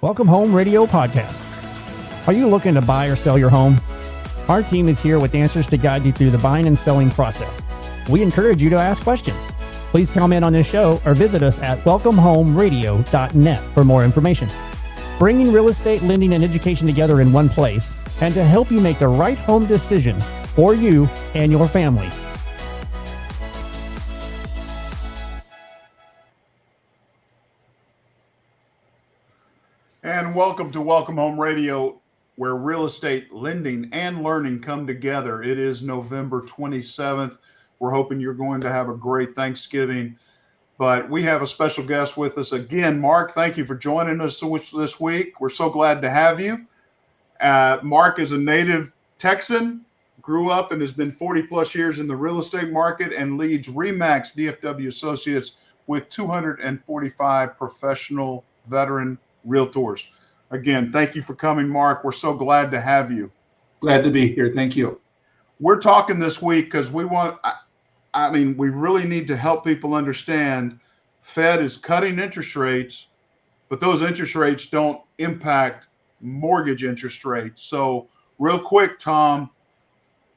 Welcome Home Radio Podcast. Are you looking to buy or sell your home? Our team is here with answers to guide you through the buying and selling process. We encourage you to ask questions. Please comment on this show or visit us at welcomehomeradio.net for more information. Bringing real estate, lending, and education together in one place, and to help you make the right home decision for you and your family. And welcome to Welcome Home Radio, where real estate, lending, and learning come together. It is November 27th. We're hoping you're going to have a great Thanksgiving. But we have a special guest with us again. Mark, thank you for joining us this week. We're so glad to have you. Mark is a native Texan, grew up and has been 40 plus years in the real estate market and leads RE/MAX DFW Associates with 245 professional veteran realtors. Again, thank you for coming, Mark. We're so glad to have you. Glad to be here. Thank you. We're talking this week because we really need to help people understand Fed is cutting interest rates, but those interest rates don't impact mortgage interest rates. So real quick, Tom,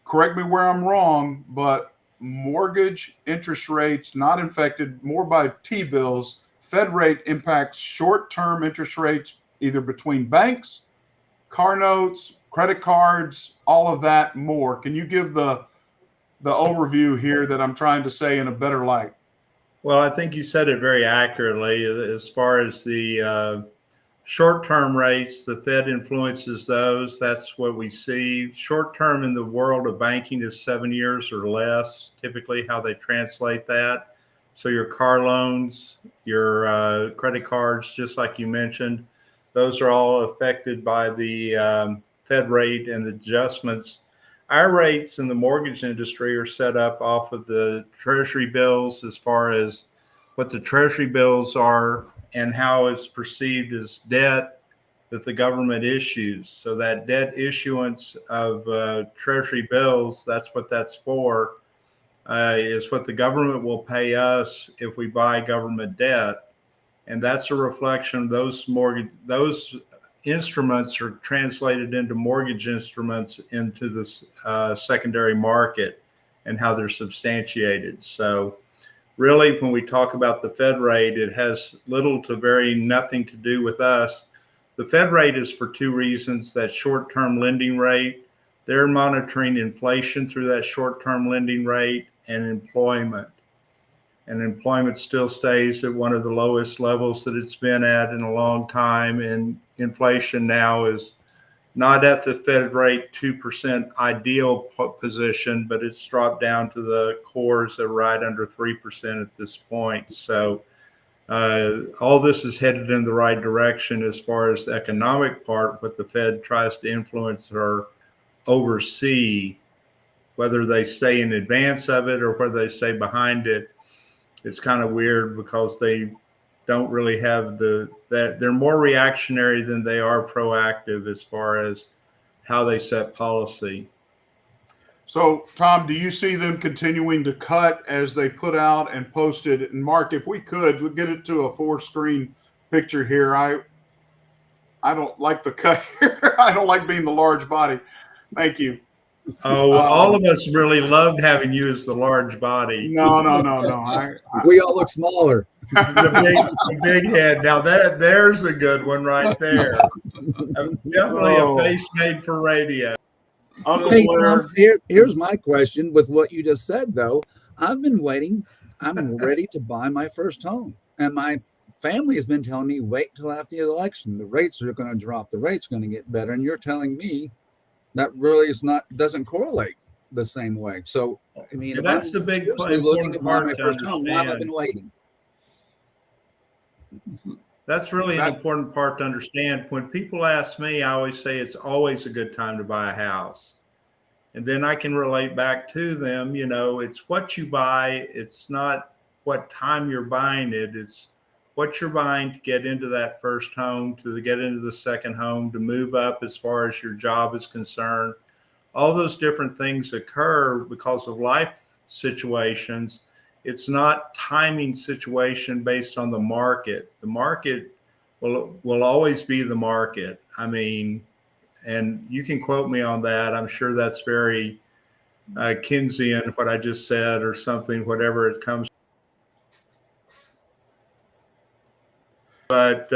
correct me where I'm wrong, but mortgage interest rates not affected more by T-bills. Fed rate impacts short-term interest rates either between banks, car notes, credit cards, all of that more. Can you give the overview here that I'm trying to say in a better light? Well, I think you said it very accurately. As far as the short-term rates, the Fed influences those. That's what we see. Short-term in the world of banking is 7 years or less, typically how they translate that. So your car loans, your credit cards, just like you mentioned, those are all affected by the Fed rate and the adjustments. Our rates in the mortgage industry are set up off of the Treasury bills as far as what the Treasury bills are and how it's perceived as debt that the government issues. So that debt issuance of Treasury bills, that's what that's for. Is what the government will pay us if we buy government debt, and that's a reflection of those instruments are translated into mortgage instruments into the secondary market and how they're substantiated. So really, when we talk about the Fed rate, it has little to very nothing to do with us. The Fed rate is for two reasons. That short-term lending rate, they're monitoring inflation through that short-term lending rate, and employment. And employment still stays at one of the lowest levels that it's been at in a long time. And inflation now is not at the Fed rate 2% ideal position, but it's dropped down to the cores at right under 3% at this point. So all this is headed in the right direction as far as the economic part, what the Fed tries to influence or oversee. Whether they stay in advance of it or whether they stay behind it, it's kind of weird because they don't really have they're more reactionary than they are proactive as far as how they set policy. So, Tom, do you see them continuing to cut as they put out and posted? And Mark, if we could, we'll get it to a 4-screen picture here. I don't like the cut here. I don't like being the large body. Thank you. Oh, all of us really loved having you as the large body. No. We all look smaller. The big head. Now there's a good one right there. Definitely a face made for radio. Hey, here's my question with what you just said, though. I've been waiting. I'm ready to buy my first home. And my family has been telling me, wait till after the election. The rates are going to drop. The rate's going to get better. And you're telling me that really doesn't correlate the same way. So, I mean, yeah, that's the big looking to buy my to first home. Why have I understand. been waiting? That's really an important part to understand. When people ask me, I always say it's always a good time to buy a house. And then I can relate back to them, it's what you buy. It's not what time you're buying it. It's what you're buying to get into that first home, to get into the second home, to move up as far as your job is concerned. All those different things occur because of life situations. It's not timing situation based on the market. The market will always be the market. I mean, and you can quote me on that. I'm sure that's very Keynesian, what I just said, or something, whatever it comes. But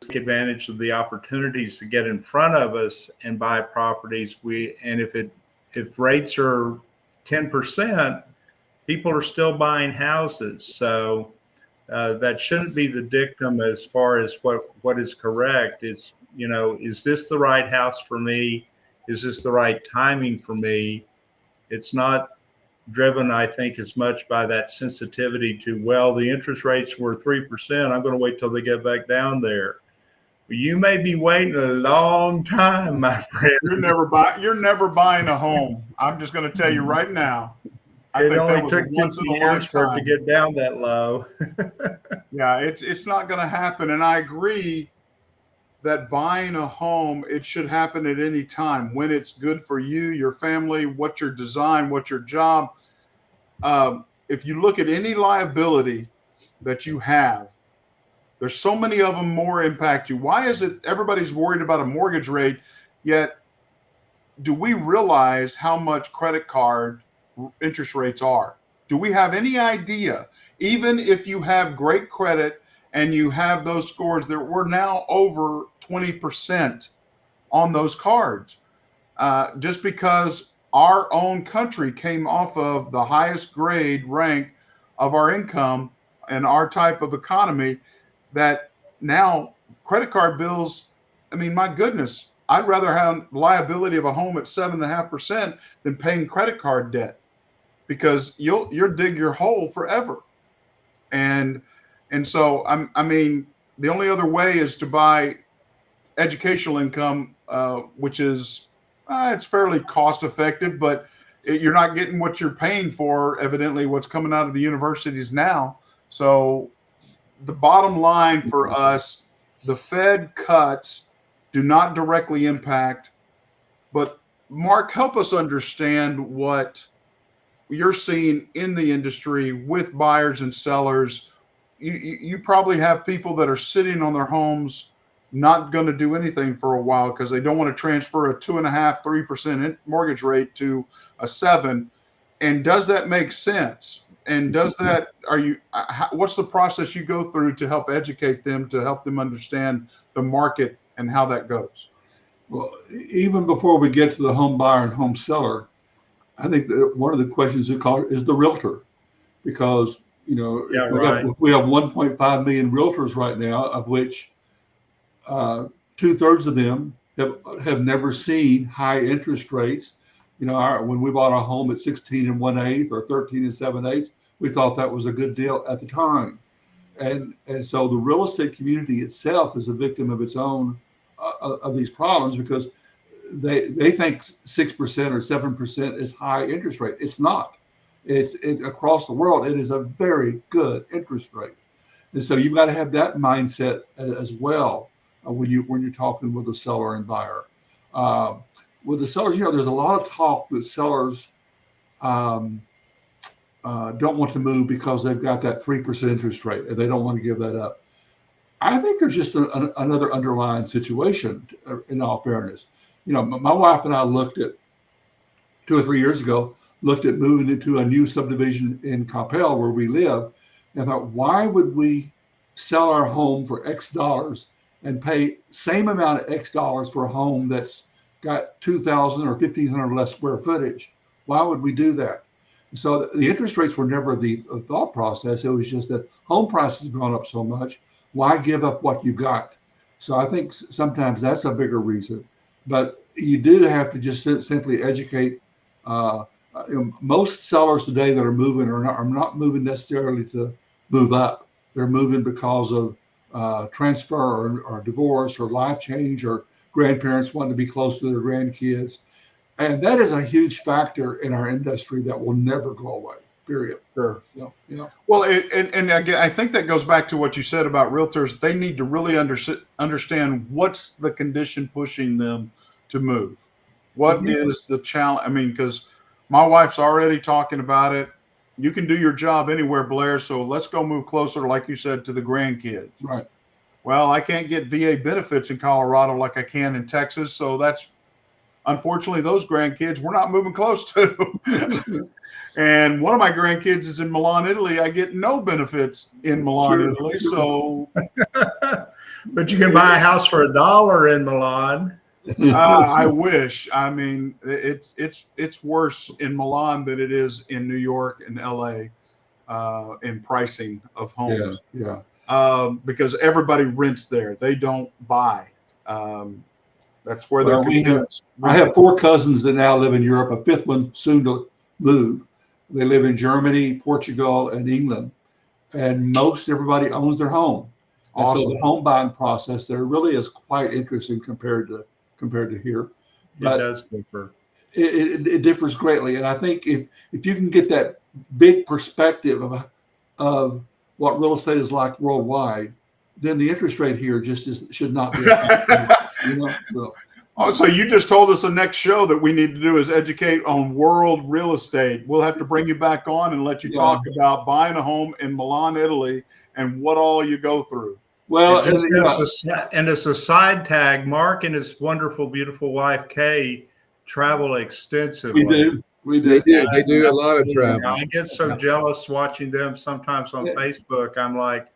take advantage of the opportunities to get in front of us and buy properties. If rates are 10%, people are still buying houses. So that shouldn't be the dictum as far as what is correct. It's, is this the right house for me? Is this the right timing for me? It's not driven, I think, as much by that sensitivity to, well, the interest rates were 3%. I'm going to wait till they get back down there. You may be waiting a long time, my friend. You're never buying a home. I'm just going to tell you right now. It only took 50 years for it to get down that low. Yeah, it's not going to happen. And I agree that buying a home, it should happen at any time when it's good for you, your family, what your design, what your job. If you look at any liability that you have, there's so many of them more impact you. Why is it everybody's worried about a mortgage rate, yet do we realize how much credit card interest rates are? Do we have any idea? Even if you have great credit and you have those scores, that we're now over 20% on those cards, just because our own country came off of the highest grade rank of our income and our type of economy, that now credit card bills, I mean, my goodness, I'd rather have liability of a home at 7.5% than paying credit card debt, because you'll dig your hole forever. And so I mean, the only other way is to buy educational income, which is it's fairly cost effective, but you're not getting what you're paying for, evidently, what's coming out of the universities now. So the bottom line for us, the Fed cuts do not directly impact, but Mark, help us understand what you're seeing in the industry with buyers and sellers. You probably have people that are sitting on their homes, not going to do anything for a while because they don't want to transfer a 2.5%, 3% mortgage rate to a 7%. And does that make sense? And does that, what's the process you go through to help educate them, to help them understand the market and how that goes? Well, even before we get to the home buyer and home seller, I think that one of the questions is the realtor, because we have 1.5 million realtors right now, of which 2/3 of them have never seen high interest rates. When we bought a home at 16 1/8 or 13 7/8, we thought that was a good deal at the time, and so the real estate community itself is a victim of its own of these problems, because they think 6% or 7% is high interest rate. It's not. It's across the world. It is a very good interest rate, and so you've got to have that mindset as well when you're talking with a seller and buyer. With the sellers, there's a lot of talk that sellers don't want to move because they've got that 3% interest rate and they don't want to give that up. I think there's just another underlying situation, in all fairness. My wife and I looked at 2 or 3 years ago, looked at moving into a new subdivision in Coppell where we live, and thought, why would we sell our home for X dollars and pay same amount of X dollars for a home that's got 2,000 or 1,500 less square footage? Why would we do that? So the interest rates were never the thought process. It was just that home prices have gone up so much. Why give up what you've got? So I think sometimes that's a bigger reason. But you do have to just simply educate. Most sellers today that are moving are not moving necessarily to move up. They're moving because of transfer or divorce or life change, or grandparents wanting to be close to their grandkids. And that is a huge factor in our industry that will never go away, period. Sure. So, Well, and again, I think that goes back to what you said about realtors. They need to really understand what's the condition pushing them to move. What is the challenge? I mean, because my wife's already talking about it. You can do your job anywhere, Blair. So let's go move closer, like you said, to the grandkids. Right. Well, I can't get VA benefits in Colorado like I can in Texas. So that's unfortunately those grandkids we're not moving close to. And one of my grandkids is in Milan, Italy. I get no benefits in Milan, Sure, Italy. sure. So But you can buy a house for $1 in Milan. I wish. I mean, it's worse in Milan than it is in New York and LA in pricing of homes. Yeah. Because everybody rents there. They don't buy. That's where they're. I have 4 cousins that now live in Europe. A 5th one soon to move. They live in Germany, Portugal, and England, and most everybody owns their home. Awesome. And so the home buying process there really is quite interesting compared to here. But It does differ. It differs greatly, and I think if you can get that big perspective of what real estate is like worldwide, then the interest rate here should not be. So you just told us the next show that we need to do is educate on world real estate. We'll have to bring you back on and let you talk about buying a home in Milan, Italy, and what all you go through. Well, and as a side tag, Mark and his wonderful, beautiful wife Kay travel extensively. We do. They do a lot of travel. I get so jealous watching them sometimes on Facebook. I'm like,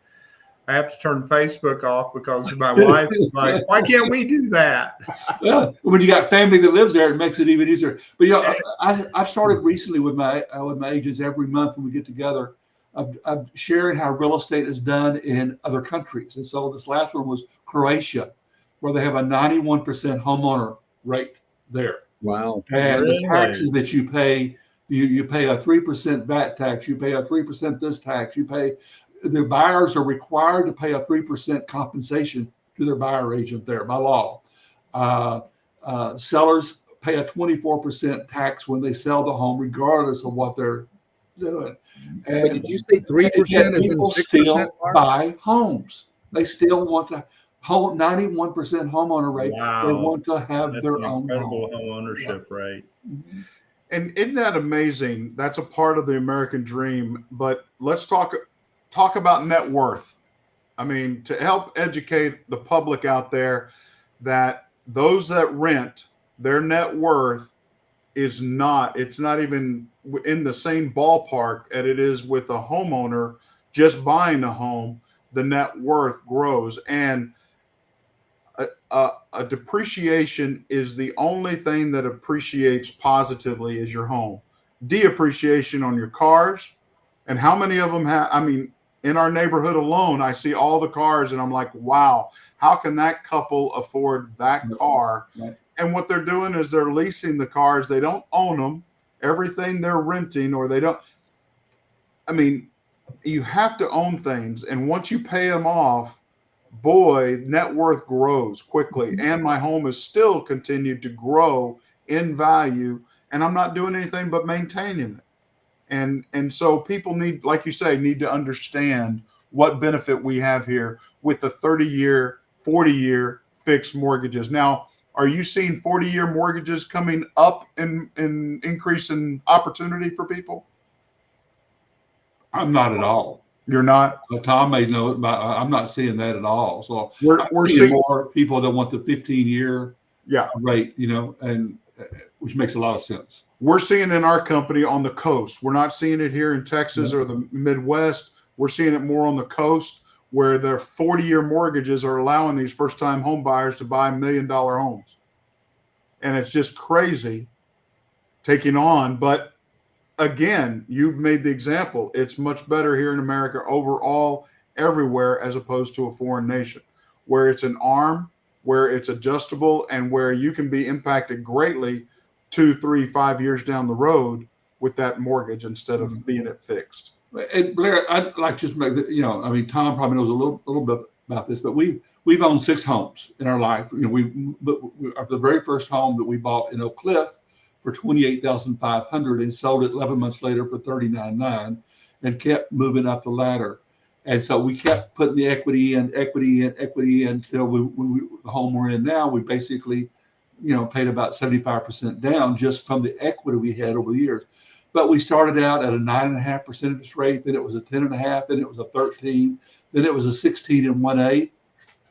I have to turn Facebook off because my wife's like, why can't we do that? Well, when you got family that lives there, it makes it even easier. But I started recently with my agents every month when we get together. I'm sharing how real estate is done in other countries. And so this last one was Croatia, where they have a 91% homeowner rate there. Wow. And the taxes that you pay, you pay a 3% VAT tax, you pay a 3% this tax, the buyers are required to pay a 3% compensation to their buyer agent there by law. Sellers pay a 24% tax when they sell the home, regardless of what they're doing. And did you say 3% is in 6%? Still buy homes. They still want to 91% homeowner rate. Wow. They want to have their own incredible home ownership rate. And isn't that amazing? That's a part of the American dream. But let's talk about net worth. I mean, to help educate the public out there that those that rent, their net worth it's not even in the same ballpark as it is with a homeowner just buying a home. The net worth grows, and a depreciation is the only thing that appreciates positively is your home. Depreciation on your cars, and how many of them have, I mean, in our neighborhood alone, I see all the cars and I'm like, wow, how can that couple afford that car? Right. And what they're doing is they're leasing the cars. They don't own them. Everything they're renting, or they don't. I mean, you have to own things. And once you pay them off, boy, net worth grows quickly. And my home has still continued to grow in value. And I'm not doing anything but maintaining it. And so people need, like you say, need to understand what benefit we have here with the 30-year, 40-year fixed mortgages. Now, are you seeing 40-year mortgages coming up in increase in opportunity for people? I'm not at all. You're not? Tom may know it, but I'm not seeing that at all. So we're seeing seeing more people that want the 15-year rate, and which makes a lot of sense. We're seeing in our company on the coast. We're not seeing it here in Texas or the Midwest. We're seeing it more on the coast, where their 40-year mortgages are allowing these first-time home buyers to buy $1 million homes. And it's just crazy taking on. But again, you've made the example. It's much better here in America overall, everywhere, as opposed to a foreign nation, where it's an arm, where it's adjustable, and where you can be impacted greatly 2, 3, 5 years down the road with that mortgage instead of being it fixed. And Blair, I'd like just make I mean, Tom probably knows a little bit about this, but we've owned 6 homes in our life. The very first home that we bought in Oak Cliff for $28,500 and sold it 11 months later for $39,900, and kept moving up the ladder. And so we kept putting the equity in until the home we're in now, we basically, paid about 75% down just from the equity we had over the years. But we started out at a 9.5% interest rate, then it was a 10.5%, then it was a 13%, then it was a 16 1/8.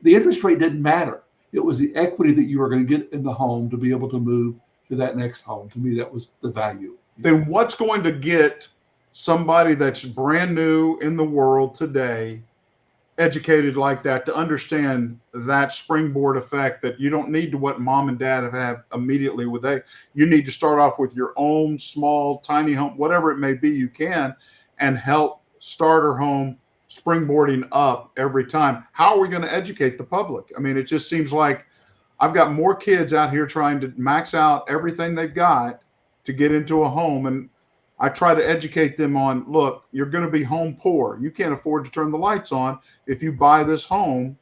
the interest rate didn't matter. It was the equity that you were going to get in the home to be able to move to that next home. To me, that was the value. Then what's going to get somebody that's brand new in the world today educated like that to understand that springboard effect, that you don't need to what mom and dad have immediately with you need to start off with your own small tiny home, whatever it may be you can, and help starter home springboarding up every time. How are we going to educate the public? I mean, it just seems like I've got more kids out here trying to max out everything they've got to get into a home, and I try to educate them on, look, you're going to be home poor. You can't afford to turn the lights on if you buy this home,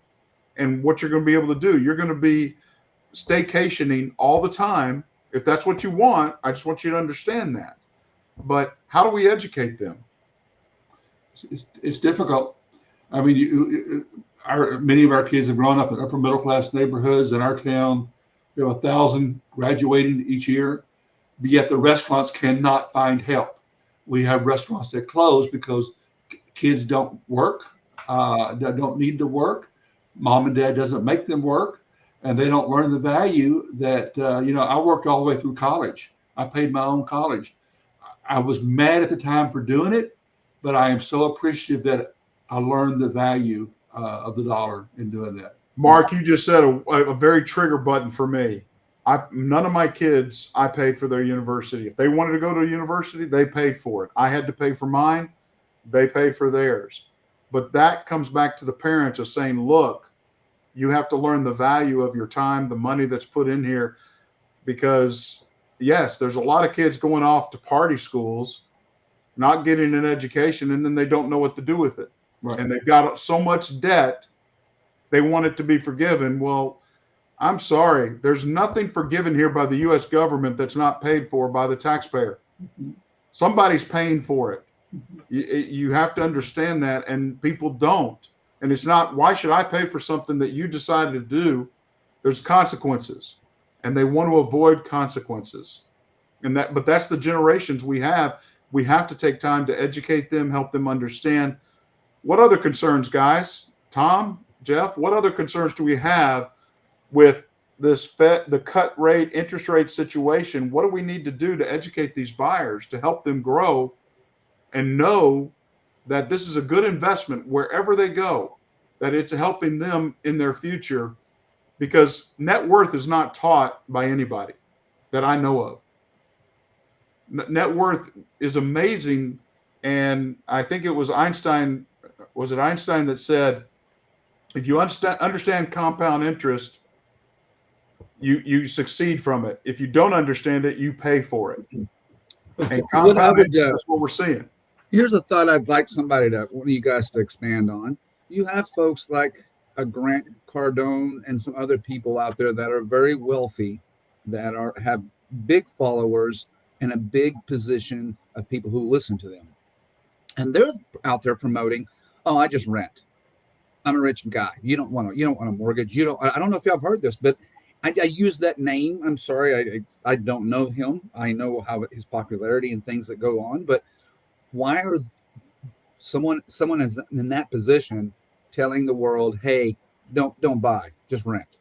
and what you're going to be able to do, you're going to be staycationing all the time. If that's what you want, I just want you to understand that. But how do we educate them? It's difficult. I mean, many of our kids have grown up in upper middle class neighborhoods in our town. We have 1,000 graduating each year. Yet the restaurants cannot find help. We have restaurants that close because kids don't work, that don't need to work. Mom and dad doesn't make them work, and they don't learn the value that, I worked all the way through college. I paid my own college. I was mad at the time for doing it, but I am so appreciative that I learned the value of the dollar in doing that. Mark, you just said a very trigger button for me. None of my kids, I paid for their university. If they wanted to go to a university, they paid for it. I had to pay for mine. They paid for theirs. But that comes back to the parents of saying, look, you have to learn the value of your time, the money that's put in here, because yes, there's a lot of kids going off to party schools, not getting an education, and then they don't know what to do with it. Right. And they've got so much debt, they want it to be forgiven. Well, I'm sorry. There's nothing forgiven here by the U.S. government that's not paid for by the taxpayer. Somebody's paying for it. You have to understand that, and people don't. And it's not, why should I pay for something that you decided to do? There's consequences, and they want to avoid consequences. But that's the generations we have. We have to take time to educate them, help them understand. What other concerns, guys? Tom, Jeff, what other concerns do we have with the cut rate, interest rate situation? What do we need to do to educate these buyers to help them grow and know that this is a good investment wherever they go, that it's helping them in their future? Because net worth is not taught by anybody that I know of. Net worth is amazing. And I think it was Einstein. Was it Einstein that said, if you understand compound interest, you succeed from it. If you don't understand it, you pay for it. And compound interest, that's what we're seeing. Here's a thought I'd like one of you guys to expand on. You have folks like a Grant Cardone and some other people out there that are very wealthy, that have big followers and a big position of people who listen to them. And they're out there promoting, oh, I just rent. I'm a rich guy. You don't want a mortgage. I don't know if y'all have heard this, but I use that name. I'm sorry. I don't know him. I know how his popularity and things that go on, but why are someone is in that position telling the world, hey, don't buy, just rent?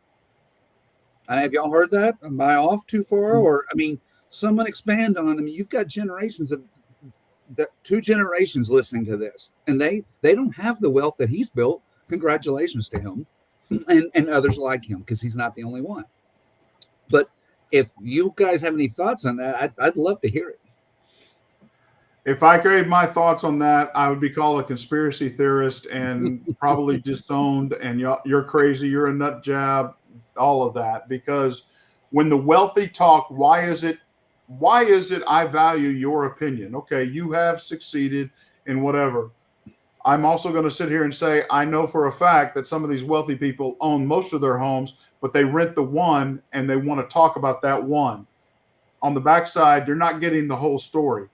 Have y'all heard that? Am I off too far? Or, I mean, someone expand on, you've got generations of two generations listening to this, and they don't have the wealth that he's built. Congratulations to him and others like him, because he's not the only one. But if you guys have any thoughts on that, I'd love to hear it. If I gave my thoughts on that, I would be called a conspiracy theorist and probably disowned, and you're crazy, you're a nut job, all of that. Because when the wealthy talk, why is it I value your opinion? Okay, you have succeeded in whatever. I'm also going to sit here and say, I know for a fact that some of these wealthy people own most of their homes, but they rent the one and they want to talk about that one. On the backside, you're not getting the whole story.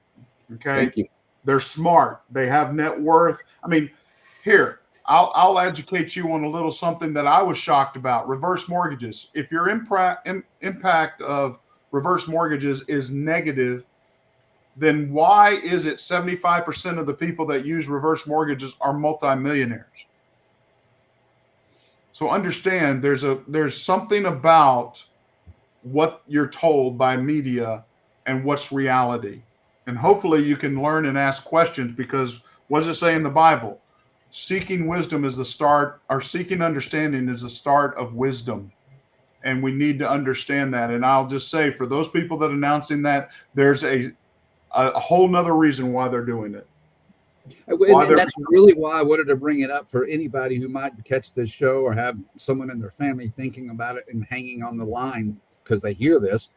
Okay. Thank you. They're smart. They have net worth. I mean, here, I'll educate you on a little something that I was shocked about. Reverse mortgages. If your impact of reverse mortgages is negative, then why is it 75% of the people that use reverse mortgages are multimillionaires? So understand there's something about what you're told by media and what's reality. And hopefully you can learn and ask questions, because what does it say in the Bible? Seeking wisdom is the start, or seeking understanding is the start of wisdom. And we need to understand that. And I'll just say, for those people that are announcing that, there's a whole nother reason why they're doing it. And that's really why I wanted to bring it up for anybody who might catch this show or have someone in their family thinking about it and hanging on the line because they hear this.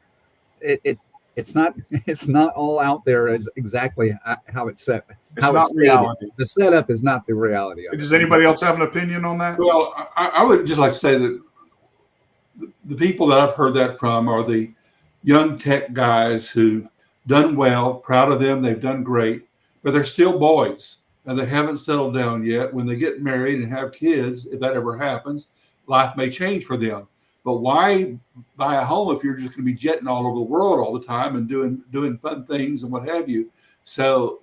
It's not all out there as exactly how it's set. It's not reality. The setup is not the reality of it. Does anybody else have an opinion on that? Well, I would just like to say that the people that I've heard that from are the young tech guys who've done well, proud of them, they've done great, but they're still boys and they haven't settled down yet. When they get married and have kids, if that ever happens, life may change for them. But why buy a home if you're just going to be jetting all over the world all the time and doing fun things and what have you? So,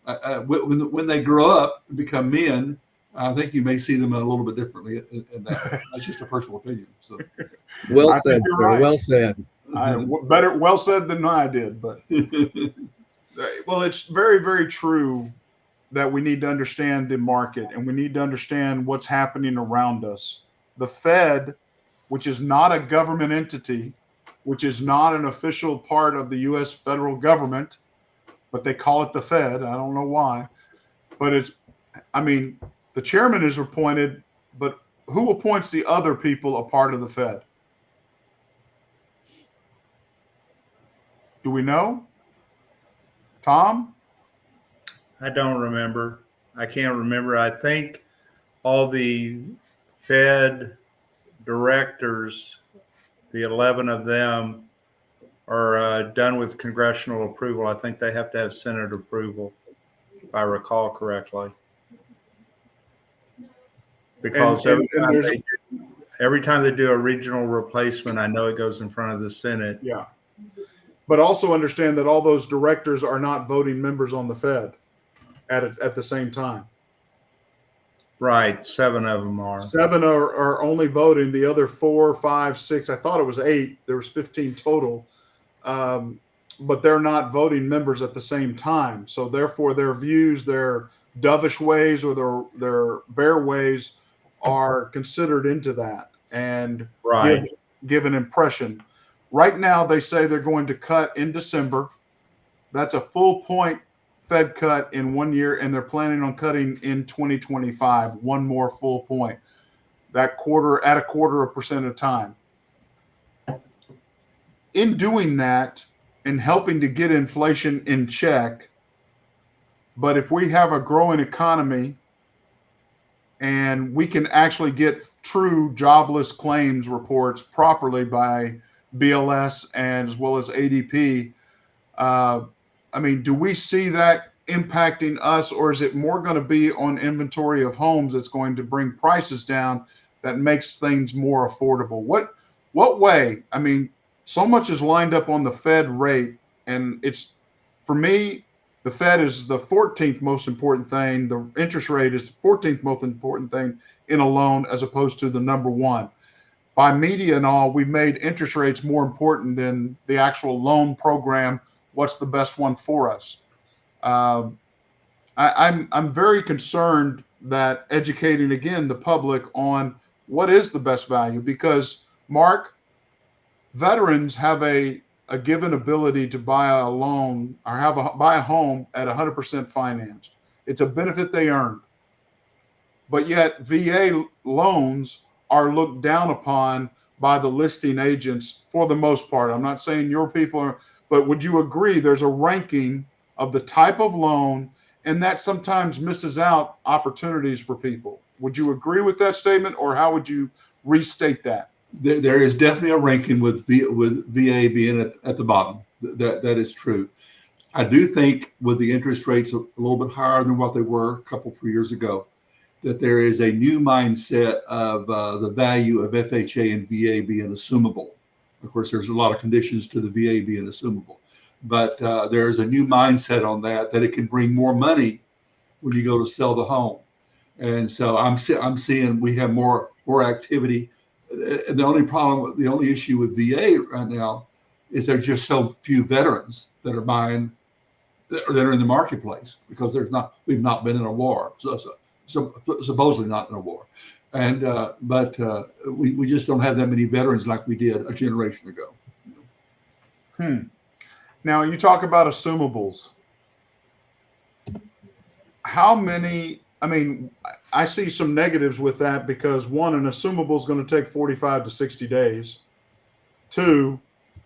when they grow up and become men, I think you may see them a little bit differently in that. That's just a personal opinion. So, well said, sir. Right. Well said. Better well said than I did. But well, it's very, very true that we need to understand the market and we need to understand what's happening around us. The Fed, which is not a government entity, which is not an official part of the U.S. federal government, but they call it the Fed. I don't know why, but the chairman is appointed, but who appoints the other people a part of the Fed? Do we know? Tom? I don't remember. I can't remember. I think all the Fed directors, the 11 of them, are done with congressional approval. I think they have to have Senate approval, if I recall correctly. Because every time they do a regional replacement, I know it goes in front of the Senate. Yeah. But also understand that all those directors are not voting members on the Fed at the same time. Right. 7 of them are. 7 are only voting. The other 4, 5, 6, I thought it was 8. There was 15 total. But they're not voting members at the same time. So therefore their views, their dovish ways or their bear ways are considered into that and give an impression. Right now, they say they're going to cut in December. That's a full point Fed cut in 1 year, and they're planning on cutting in 2025, one more full point. That at a quarter of percent of time. In doing that and helping to get inflation in check, but if we have a growing economy and we can actually get true jobless claims reports properly by BLS and as well as ADP, do we see that impacting us, or is it more going to be on inventory of homes that's going to bring prices down that makes things more affordable? What way? So much is lined up on the Fed rate, and it's, for me, the Fed is the 14th most important thing. The interest rate is the 14th most important thing in a loan as opposed to the number one. By media and all, we've made interest rates more important than the actual loan program. What's the best one for us? I'm very concerned that educating, again, the public on what is the best value, because, Mark, veterans have a given ability to buy a loan or buy a home at 100% financed. It's a benefit they earned. But yet VA loans are looked down upon by the listing agents for the most part. I'm not saying your people are, but would you agree there's a ranking of the type of loan, and that sometimes misses out opportunities for people? Would you agree with that statement, or how would you restate that? There is definitely a ranking with VA being at the bottom. That is true. I do think with the interest rates a little bit higher than what they were a couple, 3 years ago, that there is a new mindset of the value of FHA and VA being assumable. Of course, there's a lot of conditions to the VA being assumable, but there's a new mindset on that it can bring more money when you go to sell the home. And so I'm seeing we have more more activity. And the only issue with VA right now is there's just so few veterans that are buying, that are in the marketplace, because we've not been in a war, so supposedly not in a war, and but we just don't have that many veterans like we did a generation ago. Now you talk about assumables. How many? I mean, I see some negatives with that because one, an assumable is going to take 45 to 60 days. Two,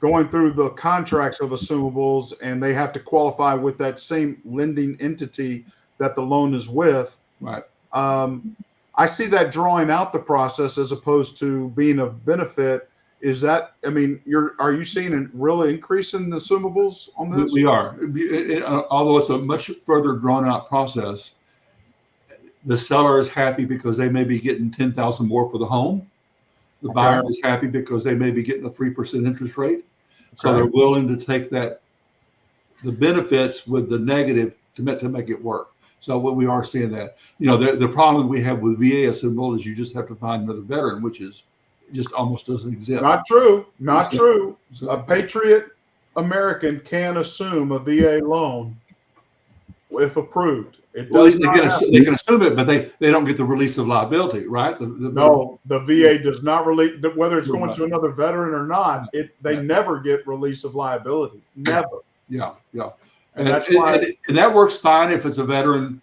going through the contracts of assumables, and they have to qualify with that same lending entity that the loan is with. Right. I see that drawing out the process as opposed to being of benefit. Is that? I mean, are you seeing a real increase in the assumables on this? We are, although it's a much further drawn out process. The seller is happy because they may be getting $10,000 more for the home. The buyer is happy because they may be getting a 3% interest rate. So they're willing to take the benefits with the negative to make it work. So we are seeing that. The problem we have with VA assumable is you just have to find another veteran, which is just almost doesn't exist. Not true. Not true. A Patriot American can assume a VA loan if approved. It does they can assume it, but they don't get the release of liability, right? No, the VA does not release, whether it's going to another veteran or not. They never get release of liability. Never. Yeah. And that's why that works fine if it's a veteran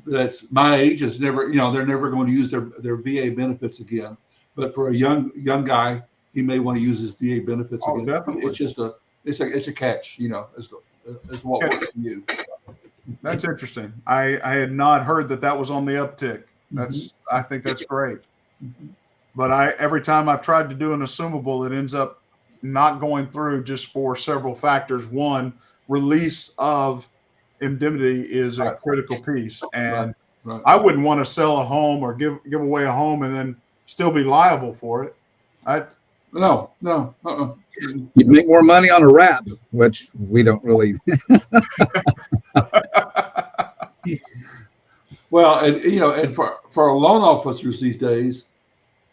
that's my age. Is never, they're never going to use their VA benefits again. But for a young guy, he may want to use his VA benefits again. Definitely. It's just it's a catch, as what works for you. That's interesting. I had not heard that was on the uptick. I think that's great. But every time I've tried to do an assumable, it ends up not going through just for several factors. One, release of indemnity is a critical piece, and I wouldn't want to sell a home or give away a home and then still be liable for it. No. You'd make more money on a wrap, which we don't really. Well, and for loan officers these days,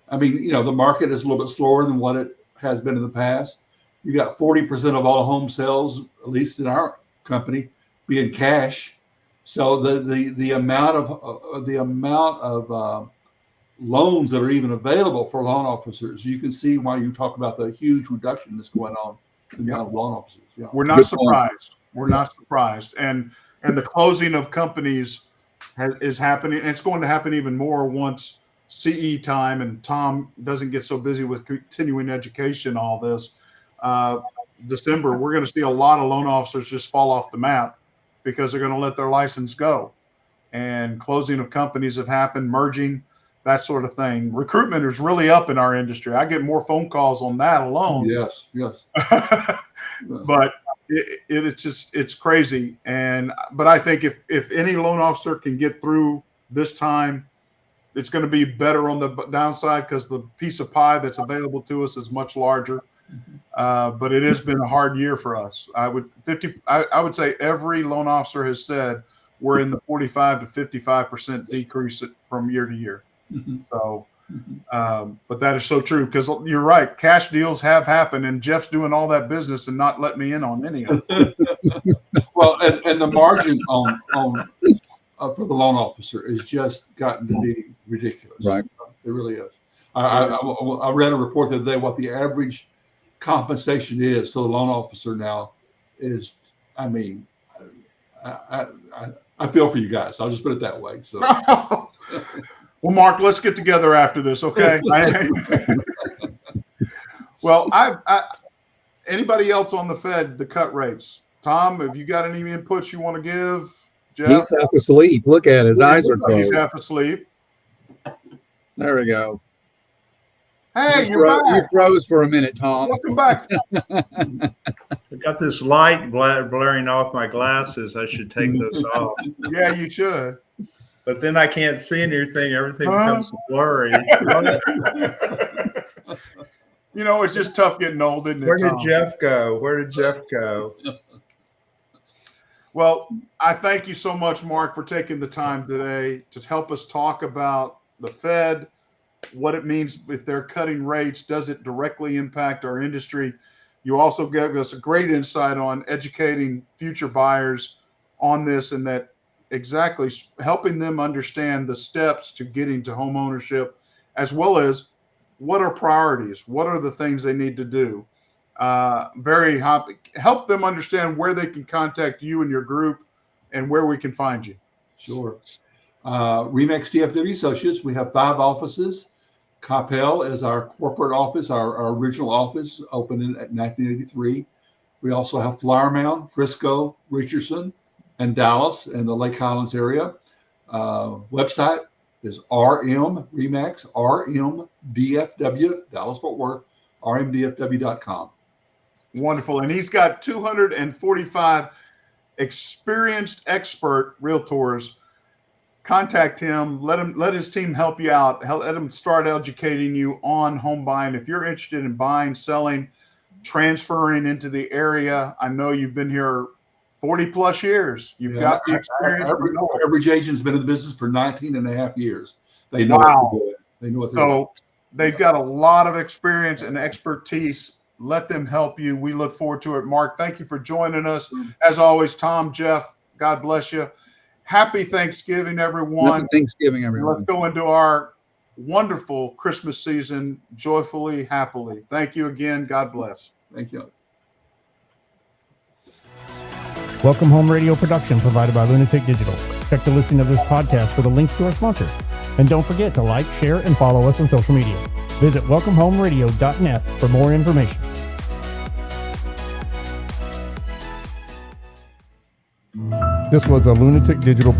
I mean, the market is a little bit slower than what it has been in the past. You got 40% of all home sales, at least in our company, being cash. So the amount of loans that are even available for loan officers, you can see why you talk about the huge reduction that's going on in the amount of loan officers. Yeah. We're not surprised. We're not surprised. And the closing of companies is happening. And it's going to happen even more once CE time and Tom doesn't get so busy with continuing education, all this. December, we're going to see a lot of loan officers just fall off the map because they're going to let their license go. And closing of companies have happened, merging, that sort of thing. Recruitment is really up in our industry. I get more phone calls on that alone. Yes. But it's crazy. But I think if any loan officer can get through this time, it's going to be better on the downside because the piece of pie that's available to us is much larger. But it has been a hard year for us. I would say every loan officer has said we're in the 45 to 55% decrease from year to year. So, but that is so true because you're right. Cash deals have happened, and Jeff's doing all that business and not letting me in on any of it. Well, and the margin on for the loan officer is just gotten to be ridiculous. Right, it really is. I read a report the other day what the average compensation is to the loan officer now is. I mean, I feel for you guys. I'll just put it that way. So. Well, Mark, let's get together after this, okay? Well, anybody else on the Fed, the cut rates? Tom, have you got any inputs you want to give? Jeff? He's half asleep. Look at his eyes are closed. He's half asleep. There we go. Hey, you're back. You froze for a minute, Tom. Welcome back. I got this light blaring off my glasses. I should take those off. Yeah, you should. But then I can't see anything. Everything becomes blurry. It's just tough getting old, isn't it? Where did Jeff go? Well, I thank you so much, Mark, for taking the time today to help us talk about the Fed, what it means if they're cutting rates. Does it directly impact our industry? You also gave us a great insight on educating future buyers on this, and that exactly helping them understand the steps to getting to home ownership, as well as what are priorities, what are the things they need to do. Help them understand where they can contact you and your group and where we can find you. Sure. Remax DFW Associates, we have 5 offices. Coppell is our corporate office, our original office, opened in 1983. We also have Flower Mound, Frisco, Richardson, and Dallas in the Lake Highlands area. Website is Remax, RMDFW, Dallas Fort Worth, RMDFW.com. Wonderful. And he's got 245 experienced expert realtors. Contact him. Let his team help you out. Let him start educating you on home buying. If you're interested in buying, selling, transferring into the area, I know you've been here 40 plus years. You've got the experience. Average agent's been in the business for 19 and a half years. They know Wow. what they're doing. They know what they're doing. So they've got a lot of experience and expertise. Let them help you. We look forward to it. Mark, thank you for joining us. As always, Tom, Jeff, God bless you. Happy Thanksgiving, everyone. Happy Thanksgiving, everyone. Let's go into our wonderful Christmas season joyfully, happily. Thank you again. God bless. Thank you. Welcome Home Radio production provided by Lunatic Digital. Check the listing of this podcast for the links to our sponsors. And don't forget to like, share, and follow us on social media. Visit welcomehomeradio.net for more information. This was a Lunatic Digital